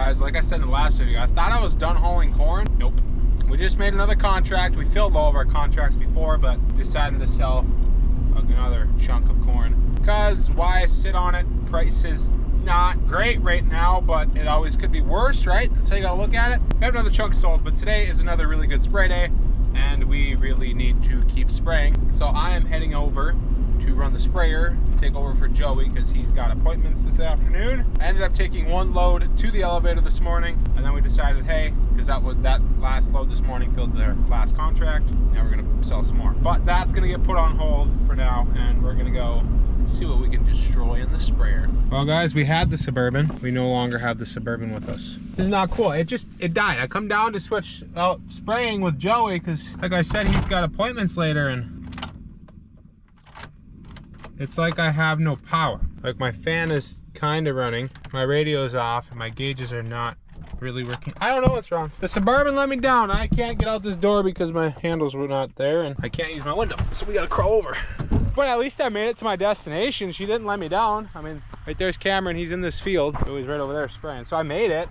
guys, like I said in the last video, I thought I was done hauling corn. Nope. We just made another contract. We filled all of our contracts before, but decided to sell another chunk of corn. Because why sit on it? Price is not great right now, but it always could be worse, right? That's how you gotta look at it. We have another chunk sold, but today is another really good spray day, and we really need to keep spraying. So I am heading over to run the sprayer, take over for Joey because he's got appointments this afternoon. I ended up taking one load to the elevator this morning, and then we decided, hey, because that last load this morning filled their last contract. Now we're gonna sell some more, but that's gonna get put on hold for now, and we're gonna go see what we can destroy in the sprayer. Well guys, we had the Suburban. We no longer have the Suburban with us. This is not cool. It died. I come down to switch out spraying with Joey because, like I said, he's got appointments later, and it's like I have no power. Like my fan is kind of running, my radio's off, and my gauges are not really working. I don't know what's wrong. The Suburban let me down. I can't get out this door because my handles were not there, and I can't use my window, so we gotta crawl over. But at least I made it to my destination. She didn't let me down. I mean, right there's Cameron. He's in this field. So he's right over there spraying. So I made it.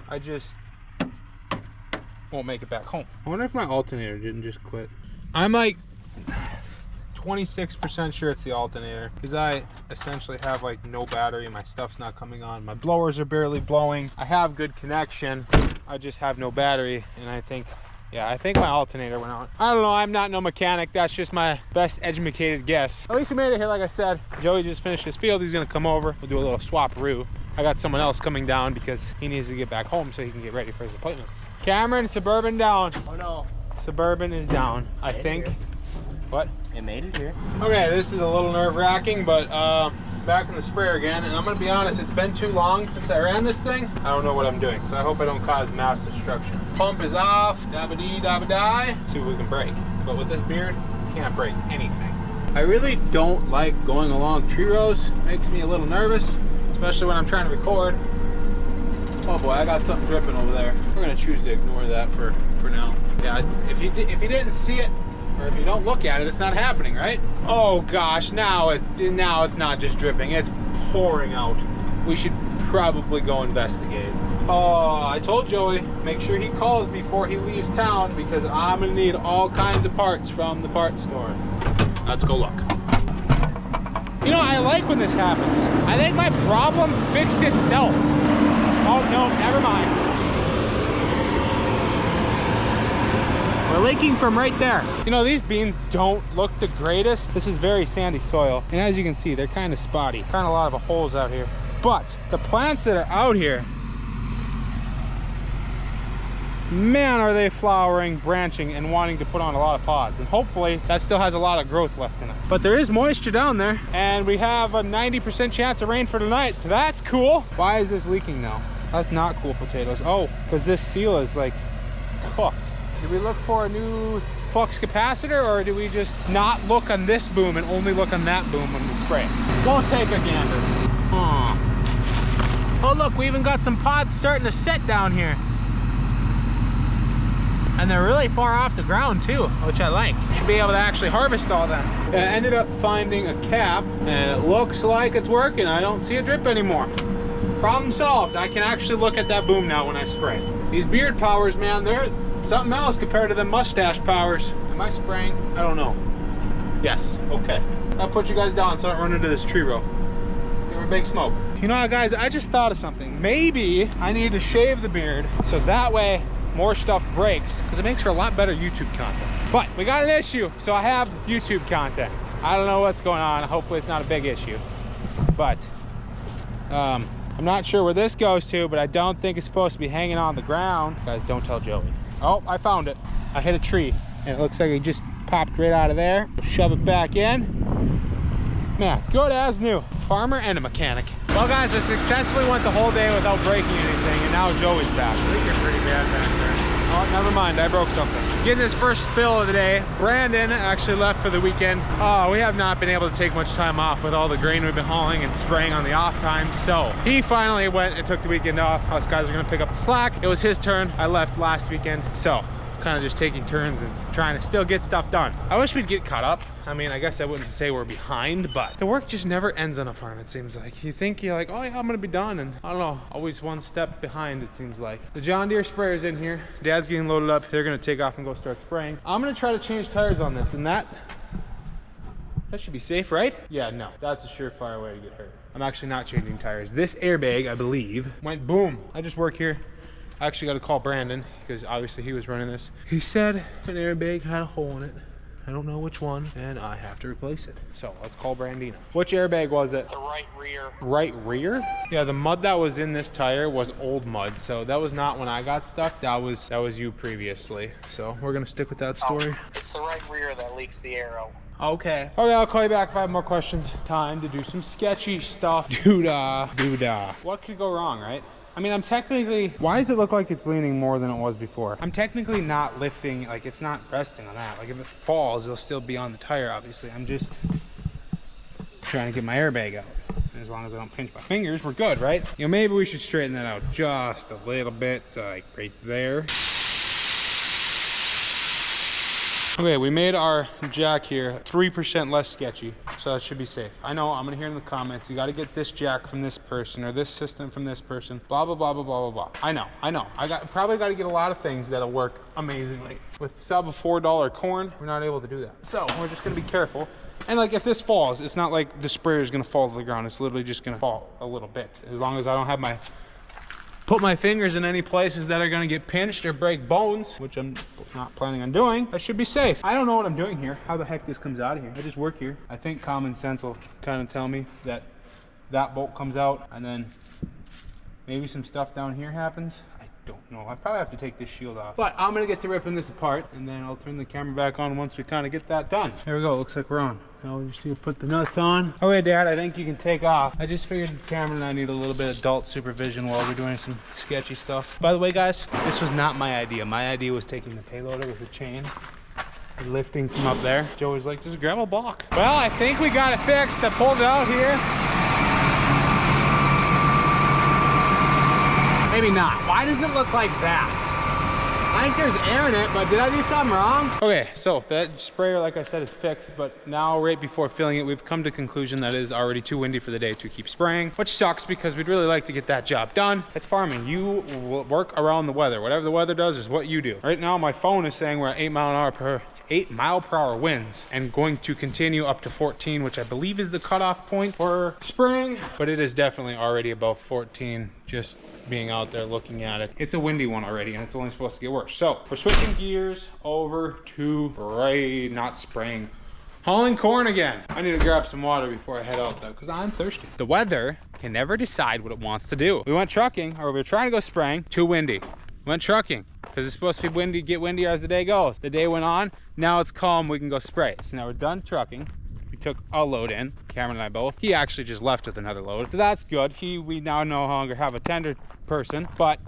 I just won't make it back home. I wonder if my alternator didn't just quit. I'm like 26% sure it's the alternator, because I essentially have like no battery. My stuff's not coming on. My blowers are barely blowing. I have good connection. I just have no battery, and I think my alternator went out. I don't know. I'm not no mechanic. That's just my best educated guess. At least we made it here, like I said. Joey just finished his field. He's gonna come over. We'll do a little swap-roo. I got someone else coming down because he needs to get back home so he can get ready for his appointments. Cameron, Suburban down. Oh no. Suburban is down, I think. What? It made it here. Okay, this is a little nerve-wracking, but back in the sprayer again, and I'm gonna be honest, it's been too long since I ran this thing. I don't know what I'm doing, so I hope I don't cause mass destruction. Pump is off, dabba-dee, dabba-die. See what we can break. But with this beard, can't break anything. I really don't like going along tree rows. Makes me a little nervous, especially when I'm trying to record. Oh boy, I got something dripping over there. We're gonna choose to ignore that for now. Yeah, if you didn't see it, or if you don't look at it, it's not happening, right? Oh gosh, now it's not just dripping, it's pouring out. We should probably go investigate. Oh, I told Joey, make sure he calls before he leaves town, because I'm gonna need all kinds of parts from the parts store. Let's go look. You know, I like when this happens. I think my problem fixed itself. Oh no, never mind. We're leaking from right there. You know, these beans don't look the greatest. This is very sandy soil. And as you can see, they're kind of spotty. Kind of a lot of holes out here. But the plants that are out here, man, are they flowering, branching, and wanting to put on a lot of pods. And hopefully that still has a lot of growth left in it. But there is moisture down there, and we have a 90% chance of rain for tonight. So that's cool. Why is this leaking now? That's not cool potatoes. Oh, because this seal is like cooked. Do we look for a new flux capacitor, or do we just not look on this boom and only look on that boom when we spray? We'll take a gander. Oh look, we even got some pods starting to set down here. And they're really far off the ground too, which I like. Should be able to actually harvest all them. I ended up finding a cap, and it looks like it's working. I don't see a drip anymore. Problem solved. I can actually look at that boom now when I spray. These beard powers, man, they're something else compared to the mustache powers. Am I spraying? I don't know. Yes, okay. I'll put you guys down so I don't run into this tree row. Give her big smoke. You know what, guys, I just thought of something. Maybe I need to shave the beard so that way more stuff breaks, because it makes for a lot better YouTube content. But we got an issue, so I have YouTube content. I don't know what's going on. Hopefully it's not a big issue. But I'm not sure where this goes to, but I don't think it's supposed to be hanging on the ground. Guys, don't tell Joey. Oh, I found it. I hit a tree, and it looks like it just popped right out of there. Shove it back in. Man, good as new. Farmer and a mechanic. Well, guys, I successfully went the whole day without breaking anything, and now Joey's back. I think you're pretty bad back there. Oh, never mind. I broke something. Getting his first fill of the day. Brandon actually left for the weekend. We have not been able to take much time off with all the grain we've been hauling and spraying on the off time. So he finally went and took the weekend off. Us guys are going to pick up the slack. It was his turn. I left last weekend. So kind of just taking turns and trying to still get stuff done. I wish we'd get caught up. I mean, I guess I wouldn't say we're behind, but the work just never ends on a farm, it seems like. You think you're like, oh yeah, I'm gonna be done, and I don't know, always one step behind, it seems like. The John Deere sprayer's in here. Dad's getting loaded up. They're gonna take off and go start spraying. I'm gonna try to change tires on this, and that should be safe, right? Yeah, no, that's a surefire way to get hurt. I'm actually not changing tires. This airbag, I believe, went boom. I just work here. I actually got to call Brandon because obviously he was running this. He said an airbag had a hole in it. I don't know which one, and I have to replace it. So let's call Brandina. Which airbag was it? The right rear. Right rear? Yeah, the mud that was in this tire was old mud. So that was not when I got stuck. That was you previously. So we're gonna stick with that story. It's the right rear that leaks the arrow. Okay. Okay, I'll call you back if I have more questions. Time to do some sketchy stuff. Doo-dah. What could go wrong, right? I mean, I'm technically, why does it look like it's leaning more than it was before? I'm technically not lifting, like it's not resting on that. Like if it falls, it'll still be on the tire, obviously. I'm just trying to get my airbag out. As long as I don't pinch my fingers, we're good, right? You know, maybe we should straighten that out just a little bit, like right there. Okay, we made our jack here 3% less sketchy, so that should be safe. I know, I'm gonna hear in the comments, you gotta get this jack from this person or this system from this person, blah, blah, blah, blah, blah, blah, blah. I know. Probably gotta get a lot of things that'll work amazingly. With sub of $4 corn, we're not able to do that. So we're just gonna be careful. And like if this falls, it's not like the sprayer is gonna fall to the ground. It's literally just gonna fall a little bit. As long as I don't have put my fingers in any places that are gonna get pinched or break bones, which I'm not planning on doing, I should be safe. I don't know what I'm doing here, how the heck this comes out of here. I just work here. I think common sense will kind of tell me that that bolt comes out and then maybe some stuff down here happens. I don't know. I probably have to take this shield off, but I'm gonna get to ripping this apart and then I'll turn the camera back on once we kind of get that done. There we go, looks like we're on. Now we just need to put the nuts on. Okay, Dad, I think you can take off. I just figured Cameron and I need a little bit of adult supervision while we're doing some sketchy stuff. By the way, guys, this was not my idea. My idea was taking the payloader with a chain and lifting from up there. Joe was like, just grab a block. Well, I think we got it fixed. I pulled it out here. Maybe not. Why does it look like that? I think there's air in it, but did I do something wrong? Okay, so that sprayer, like I said, is fixed, but now right before filling it, we've come to the conclusion that it is already too windy for the day to keep spraying, which sucks because we'd really like to get that job done. It's farming. You work around the weather. Whatever the weather does is what you do. Right now, my phone is saying we're at 8 mile per hour winds and going to continue up to 14, which I believe is the cutoff point for spring, but it is definitely already above 14 just being out there looking at it. It's a windy one already and it's only supposed to get worse. So we're switching gears over to not spraying, hauling corn again. I need to grab some water before I head out though, because I'm thirsty. The weather can never decide what it wants to do. We went trucking, or we were trying to go spraying, too windy. We went trucking because it's supposed to be windy, get windier as the day goes. The day went on, now it's calm, we can go spray. So now we're done trucking. We took a load in, Cameron and I both. He actually just left with another load, so that's good. We now no longer have a tender person, but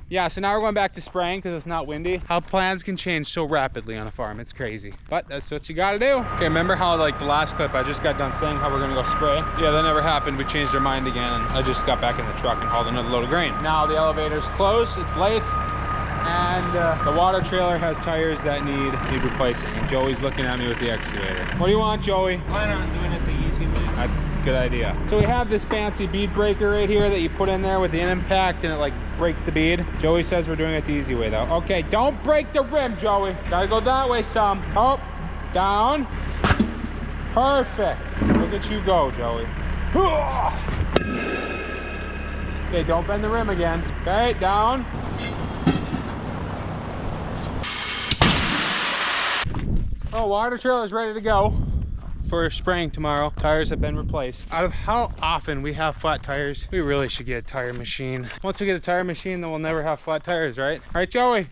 yeah, so now we're going back to spraying because it's not windy. How plans can change so rapidly on a farm, it's crazy, but that's what you gotta do. Okay, remember how like the last clip I just got done saying how we're gonna go spray? Yeah, that never happened. We changed our mind again and I just got back in the truck and hauled another load of grain. Now the elevator's closed, it's late, and the water trailer has tires that need replacing, and Joey's looking at me with the excavator. What do you want, Joey? Plan on doing it the easy way. That's a good idea. So we have this fancy bead breaker right here that you put in there with the impact and it like breaks the bead. Joey says we're doing it the easy way though. Okay, don't break the rim, Joey. Gotta go that way some. Up, down. Perfect. Look at you go, Joey. Okay, don't bend the rim again. Okay, down. Oh, water trailer's ready to go for spraying tomorrow. Tires have been replaced. Out of how often we have flat tires, we really should get a tire machine. Once we get a tire machine, then we'll never have flat tires, right? All right, Joey?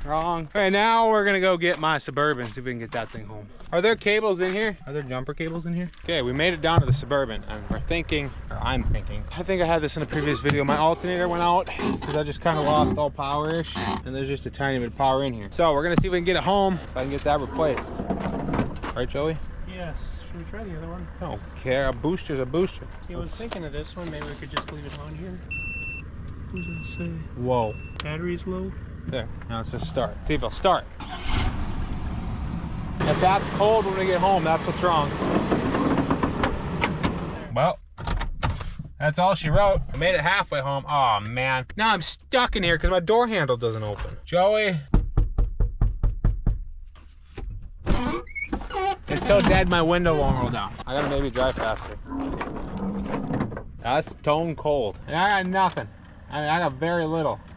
Wrong. All right, now we're gonna go get my Suburban, see if we can get that thing home. Are there cables in here? Are there jumper cables in here? Okay, we made it down to the Suburban and we're thinking, or I'm thinking, I think I had this in a previous video, my alternator went out because I just kind of lost all power-ish and there's just a tiny bit of power in here. So we're gonna see if we can get it home so I can get that replaced. All right, Joey? Yes, should we try the other one? I don't care, a booster's a booster. I was thinking of this one, maybe we could just leave it on here. What does it say? Whoa. Battery's low. There, now it's just start. See if it'll start. If that's cold when we get home, that's what's wrong. Well, that's all she wrote. I made it halfway home. Oh man. Now I'm stuck in here because my door handle doesn't open. Joey. It's so dead my window won't roll down. I gotta maybe drive faster. That's stone cold. And I got nothing. I got very little.